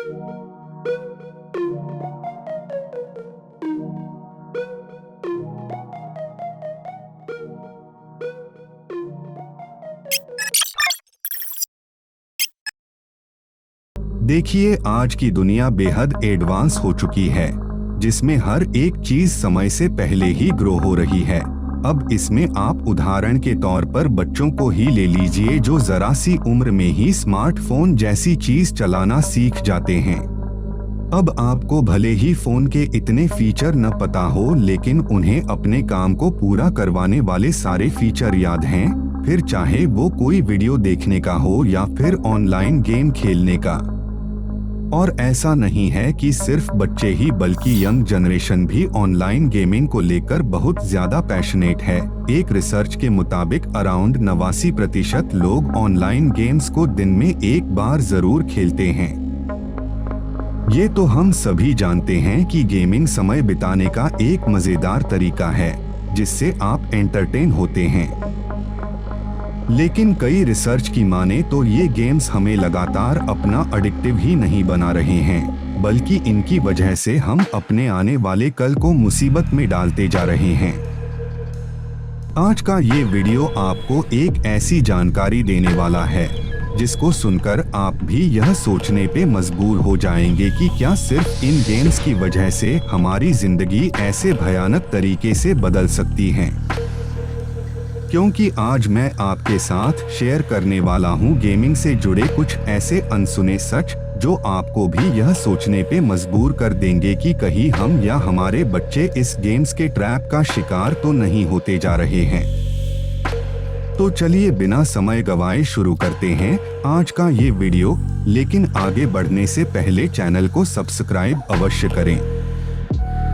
देखिए, आज की दुनिया बेहद एडवांस हो चुकी है, जिसमें हर एक चीज समय से पहले ही ग्रो हो रही है। अब इसमें आप उदाहरण के तौर पर बच्चों को ही ले लीजिए, जो जरा सी उम्र में ही स्मार्टफोन जैसी चीज चलाना सीख जाते हैं। अब आपको भले ही फोन के इतने फीचर न पता हो, लेकिन उन्हें अपने काम को पूरा करवाने वाले सारे फीचर याद हैं, फिर चाहे वो कोई वीडियो देखने का हो या फिर ऑनलाइन गेम खेलने का। और ऐसा नहीं है कि सिर्फ बच्चे ही, बल्कि यंग जनरेशन भी ऑनलाइन गेमिंग को लेकर बहुत ज्यादा पैशनेट है। एक रिसर्च के मुताबिक अराउंड 89% लोग ऑनलाइन गेम्स को दिन में एक बार जरूर खेलते हैं। ये तो हम सभी जानते हैं कि गेमिंग समय बिताने का एक मजेदार तरीका है, जिससे आप एंटरटेन होते हैं। लेकिन कई रिसर्च की माने तो ये गेम्स हमें लगातार अपना एडिक्टिव ही नहीं बना रहे हैं, बल्कि इनकी वजह से हम अपने आने वाले कल को मुसीबत में डालते जा रहे हैं। आज का ये वीडियो आपको एक ऐसी जानकारी देने वाला है, जिसको सुनकर आप भी यह सोचने पे मजबूर हो जाएंगे कि क्या सिर्फ इन गेम्स की वजह से हमारी जिंदगी ऐसे भयानक तरीके से बदल सकती है। क्योंकि आज मैं आपके साथ शेयर करने वाला हूं गेमिंग से जुड़े कुछ ऐसे अनसुने सच, जो आपको भी यह सोचने पे मजबूर कर देंगे कि कहीं हम या हमारे बच्चे इस गेम्स के ट्रैप का शिकार तो नहीं होते जा रहे हैं। तो चलिए बिना समय गवाए शुरू करते हैं आज का ये वीडियो। लेकिन आगे बढ़ने से पहले चैनल को सब्सक्राइब अवश्य करें।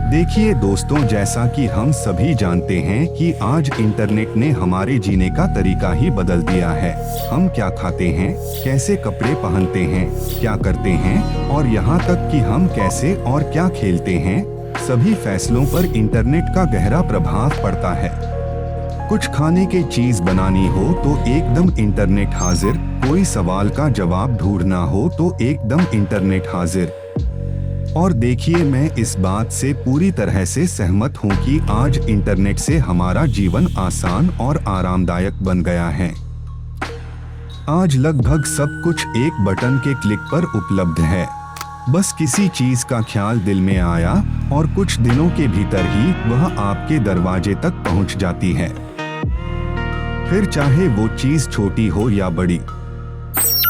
देखिए दोस्तों, जैसा कि हम सभी जानते हैं कि आज इंटरनेट ने हमारे जीने का तरीका ही बदल दिया है। हम क्या खाते हैं, कैसे कपड़े पहनते हैं, क्या करते हैं और यहाँ तक कि हम कैसे और क्या खेलते हैं, सभी फैसलों पर इंटरनेट का गहरा प्रभाव पड़ता है। कुछ खाने की चीज बनानी हो तो एकदम इंटरनेट हाजिर, कोई सवाल का जवाब ढूंढना हो तो एकदम इंटरनेट हाजिर। और देखिए, मैं इस बात से पूरी तरह से सहमत हूँ कि आज इंटरनेट से हमारा जीवन आसान और आरामदायक बन गया है। आज लगभग सब कुछ एक बटन के क्लिक पर उपलब्ध है। बस किसी चीज का ख्याल दिल में आया और कुछ दिनों के भीतर ही वह आपके दरवाजे तक पहुँच जाती है। फिर चाहे वो चीज छोटी हो या बड़ी।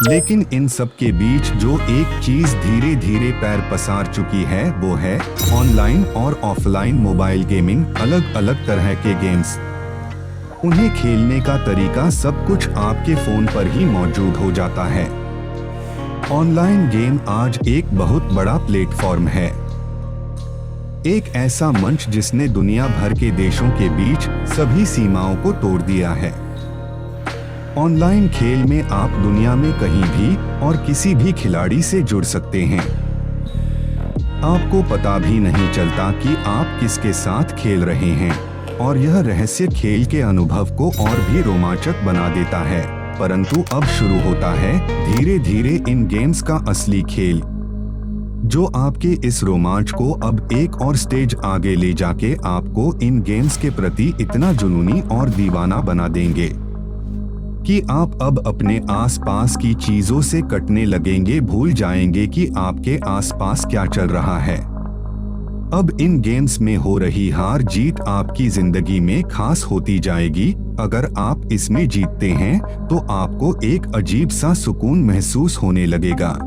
लेकिन इन सब के बीच जो एक चीज धीरे धीरे पैर पसार चुकी है, वो है ऑनलाइन और ऑफलाइन मोबाइल गेमिंग। अलग अलग तरह के गेम्स, उन्हें खेलने का तरीका सब कुछ आपके फोन पर ही मौजूद हो जाता है। ऑनलाइन गेम आज एक बहुत बड़ा प्लेटफॉर्म है, एक ऐसा मंच जिसने दुनिया भर के देशों के बीच सभी सीमाओं को तोड़ दिया है। ऑनलाइन खेल में आप दुनिया में कहीं भी और किसी भी खिलाड़ी से जुड़ सकते हैं। आपको पता भी नहीं चलता कि आप किसके साथ खेल रहे हैं, और यह रहस्य खेल के अनुभव को और भी रोमांचक बना देता है। परंतु अब शुरू होता है धीरे धीरे इन गेम्स का असली खेल, जो आपके इस रोमांच को अब एक और स्टेज आगे ले जाके आपको इन गेम्स के प्रति इतना जुनूनी और दीवाना बना देंगे कि आप अब अपने आसपास की चीजों से कटने लगेंगे, भूल जाएंगे कि आपके आसपास क्या चल रहा है। अब इन गेम्स में हो रही हार जीत आपकी जिंदगी में खास होती जाएगी। अगर आप इसमें जीतते हैं तो आपको एक अजीब सा सुकून महसूस होने लगेगा,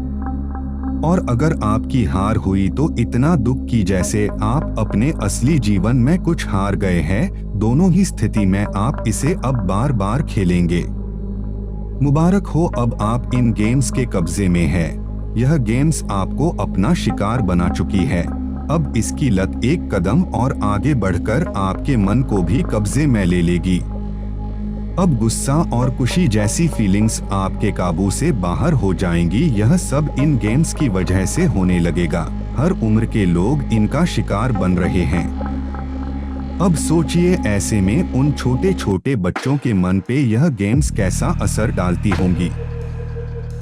और अगर आपकी हार हुई तो इतना दुख की जैसे आप अपने असली जीवन में कुछ हार गए हैं। दोनों ही स्थिति में आप इसे अब बार बार खेलेंगे। मुबारक हो, अब आप इन गेम्स के कब्जे में है। यह गेम्स आपको अपना शिकार बना चुकी है। अब इसकी लत एक कदम और आगे बढ़कर आपके मन को भी कब्जे में ले लेगी। अब गुस्सा और खुशी जैसी फीलिंग्स आपके काबू से बाहर हो जाएंगी। यह सब इन गेम्स की वजह से होने लगेगा। हर उम्र के लोग इनका शिकार बन रहे हैं। अब सोचिए, ऐसे में उन छोटे छोटे बच्चों के मन पे यह गेम्स कैसा असर डालती होंगी।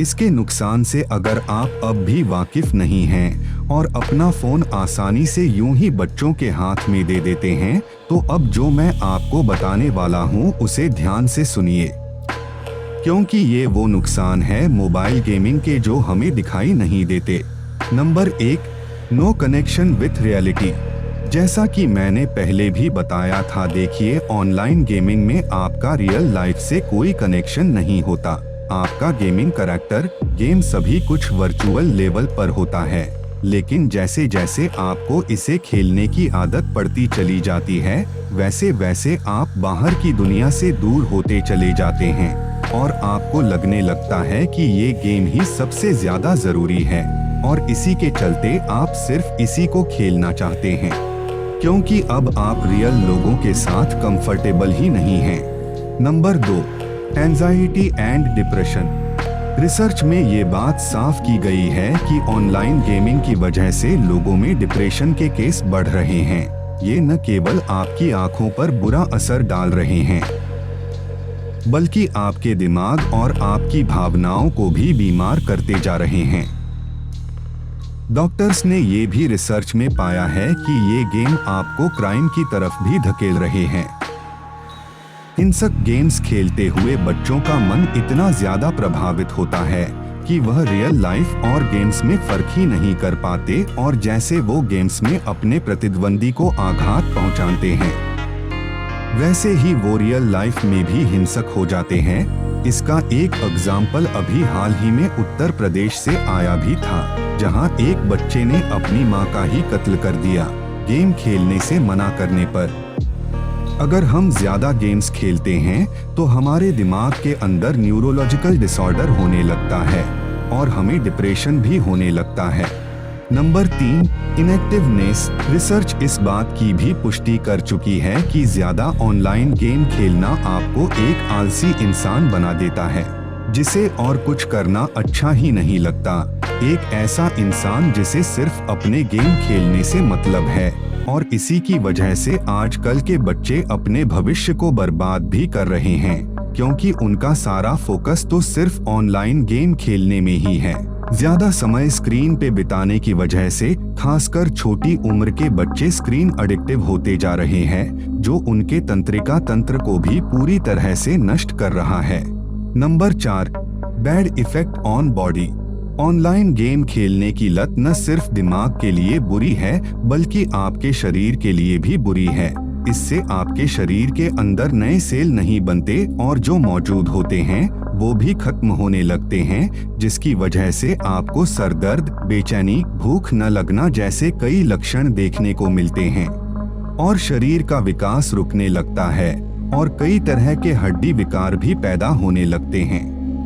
इसके नुकसान से अगर आप अब भी वाकिफ नहीं हैं और अपना फोन आसानी से यूं ही बच्चों के हाथ में दे देते हैं, तो अब जो मैं आपको बताने वाला हूं उसे ध्यान से सुनिए, क्योंकि ये वो नुकसान है मोबाइल गेमिंग के जो हमें दिखाई नहीं देते। Number 1, no connection with reality. जैसा कि मैंने पहले भी बताया था, देखिए ऑनलाइन गेमिंग में आपका रियल लाइफ से कोई कनेक्शन नहीं होता। आपका गेमिंग कैरेक्टर, गेम सभी कुछ वर्चुअल लेवल पर होता है, लेकिन जैसे जैसे आपको इसे खेलने की आदत पड़ती चली जाती है, वैसे वैसे आप बाहर की दुनिया से दूर होते चले जाते हैं और आपको लगने लगता है कि ये गेम ही सबसे ज्यादा जरूरी है और इसी के चलते आप सिर्फ इसी को खेलना चाहते हैं, क्योंकि अब आप रियल लोगों के साथ कंफर्टेबल ही नहीं हैं। Number 2, anxiety and depression. Research में ये बात साफ की गई है कि ऑनलाइन गेमिंग की वजह से लोगों में डिप्रेशन के केस बढ़ रहे हैं। ये न केवल आपकी आंखों पर बुरा असर डाल रहे हैं, बल्कि आपके दिमाग और आपकी भावनाओं को भी बीमार करते जा रहे हैं। डॉक्टर्स ने ये भी रिसर्च में पाया है कि ये गेम आपको क्राइम की तरफ भी धकेल रहे हैं। हिंसक गेम्स खेलते हुए बच्चों का मन इतना ज्यादा प्रभावित होता है कि वह रियल लाइफ और गेम्स में फर्क ही नहीं कर पाते और जैसे वो गेम्स में अपने प्रतिद्वंदी को आघात पहुंचाते हैं, वैसे ही वो रियल लाइफ में भी हिंसक हो जाते हैं। इसका एक एग्जाम्पल अभी हाल ही में उत्तर प्रदेश से आया भी था, जहां एक बच्चे ने अपनी मां का ही कत्ल कर दिया गेम खेलने से मना करने पर। अगर हम ज्यादा गेम्स खेलते हैं तो हमारे दिमाग के अंदर न्यूरोलॉजिकल डिसऑर्डर होने लगता है और हमें डिप्रेशन भी होने लगता है। नंबर 3, इनएक्टिवनेस। रिसर्च इस बात की भी पुष्टि कर चुकी है कि ज्यादा ऑनलाइन गेम खेलना आपको एक आलसी इंसान बना देता है, जिसे और कुछ करना अच्छा ही नहीं लगता। एक ऐसा इंसान जिसे सिर्फ अपने गेम खेलने से मतलब है, और इसी की वजह से आजकल के बच्चे अपने भविष्य को बर्बाद भी कर रहे हैं, क्योंकि उनका सारा फोकस तो सिर्फ ऑनलाइन गेम खेलने में ही है। ज्यादा समय स्क्रीन पे बिताने की वजह से खासकर छोटी उम्र के बच्चे स्क्रीन एडिक्टिव होते जा रहे हैं, जो उनके तंत्रिका तंत्र को भी पूरी तरह से नष्ट कर रहा है। Number 4, bad effect on body. Online game खेलने की लत न सिर्फ दिमाग के लिए बुरी है, बल्कि आपके शरीर के लिए भी बुरी है। इससे आपके शरीर के अंदर नए सेल नहीं बनते और जो मौजूद होते हैं वो भी खत्म होने लगते हैं, जिसकी वजह से आपको सर दर्द, बेचैनी, भूख न लगना जैसे कई लक्षण देखने को मिलते हैं और शरीर का विकास रुकने लगता है और कई तरह के हड्डी विकार भी पैदा होने लगते हैं।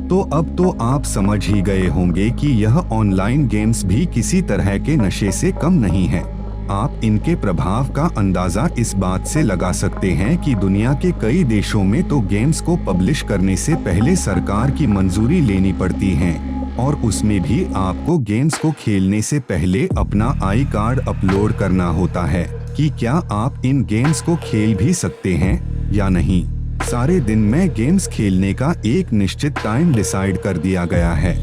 तो अब तो आप समझ ही गए होंगे कि यह ऑनलाइन गेम्स भी किसी तरह के नशे से कम नहीं है। आप इनके प्रभाव का अंदाजा इस बात से लगा सकते हैं कि दुनिया के कई देशों में तो गेम्स को पब्लिश करने से पहले सरकार की मंजूरी लेनी पड़ती है और उसमें भी आपको गेम्स को खेलने से पहले अपना आई कार्ड अपलोड करना होता है कि क्या आप इन गेम्स को खेल भी सकते हैं या नहीं। सारे दिन में गेम्स खेलने का एक निश्चित टाइम डिसाइड कर दिया गया है,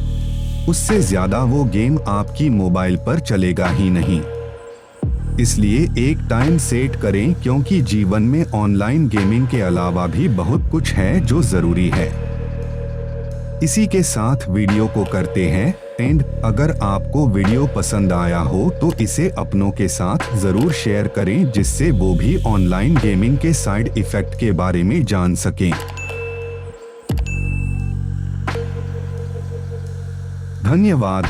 उससे ज्यादा वो गेम आपकी मोबाइल पर चलेगा ही नहीं। इसलिए एक टाइम सेट करें, क्योंकि जीवन में ऑनलाइन गेमिंग के अलावा भी बहुत कुछ है जो जरूरी है। इसी के साथ वीडियो को करते हैं एंड। अगर आपको वीडियो पसंद आया हो तो इसे अपनों के साथ जरूर शेयर करें, जिससे वो भी ऑनलाइन गेमिंग के साइड इफेक्ट के बारे में जान सकें। धन्यवाद।